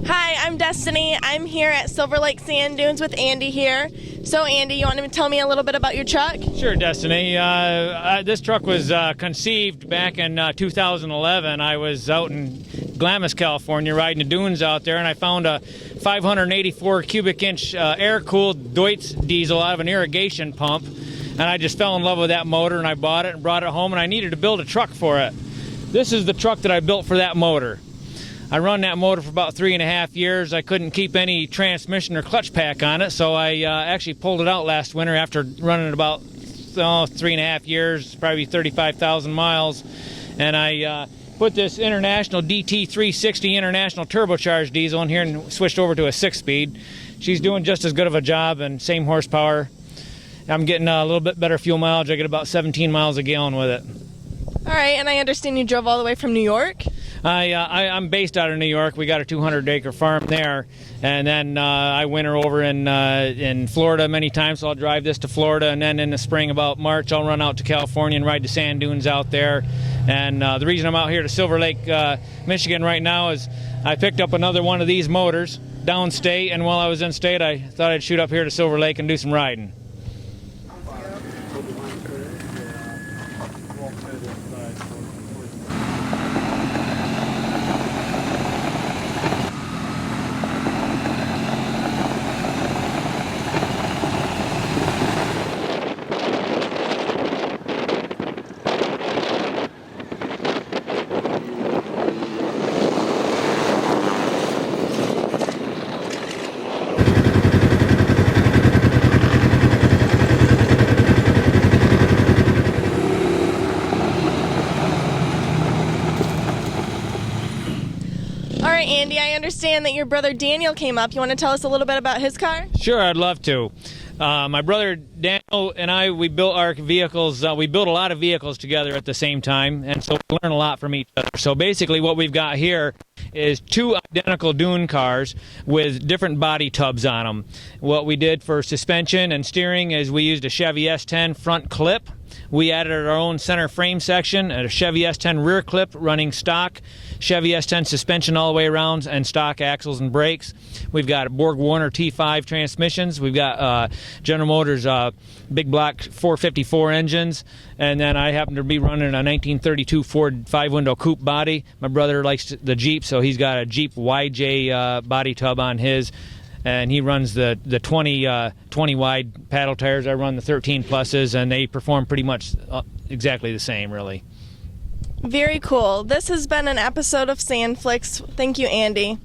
Hi, I'm Destiny. I'm here at Silver Lake Sand Dunes with Andy here. So Andy, you want to tell me a little bit about your truck? Sure, Destiny. This truck was conceived back in 2011. I was out in Glamis, California, riding the dunes out there, and I found a 584 cubic inch air-cooled Deutz diesel out of an irrigation pump. And I just fell in love with that motor, and I bought it and brought it home, and I needed to build a truck for it. This is the truck that I built for that motor. I run that motor for about 3.5 years. I couldn't keep any transmission or clutch pack on it, so I actually pulled it out last winter after running it about 3.5 years, probably 35,000 miles. And I put this International DT360 International turbocharged diesel in here and switched over to a 6-speed. She's doing just as good of a job and same horsepower. I'm getting a little bit better fuel mileage. I get about 17 miles a gallon with it. All right, and I understand you drove all the way from New York? I'm based out of New York. We got a 200-acre farm there, and then I winter over in Florida many times, so I'll drive this to Florida, and then in the spring, about March, I'll run out to California and ride the sand dunes out there. And the reason I'm out here to Silver Lake, Michigan right now is I picked up another one of these motors downstate, and while I was in state, I thought I'd shoot up here to Silver Lake and do some riding. All right, Andy, I understand that your brother Daniel came up. You want to tell us a little bit about his car? Sure, I'd love to. My brother Daniel and I, we built our vehicles, we built a lot of vehicles together at the same time, and so we learn a lot from each other. So basically what we've got here is two identical dune cars with different body tubs on them. What we did for suspension and steering is we used a Chevy S10 front clip. We added our own center frame section, a Chevy S10 rear clip running stock, Chevy S10 suspension all the way around, and stock axles and brakes. We've got Borg Warner T5 transmissions. We've got General Motors big block 454 engines. And then I happen to be running a 1932 Ford 5-window coupe body. My brother likes the Jeep, so he's got a Jeep YJ body tub on his. And he runs the 20 wide paddle tires. I run the 13 pluses, and they perform pretty much exactly the same, really. Very cool. This has been an episode of Sand Flicks. Thank you, Andy.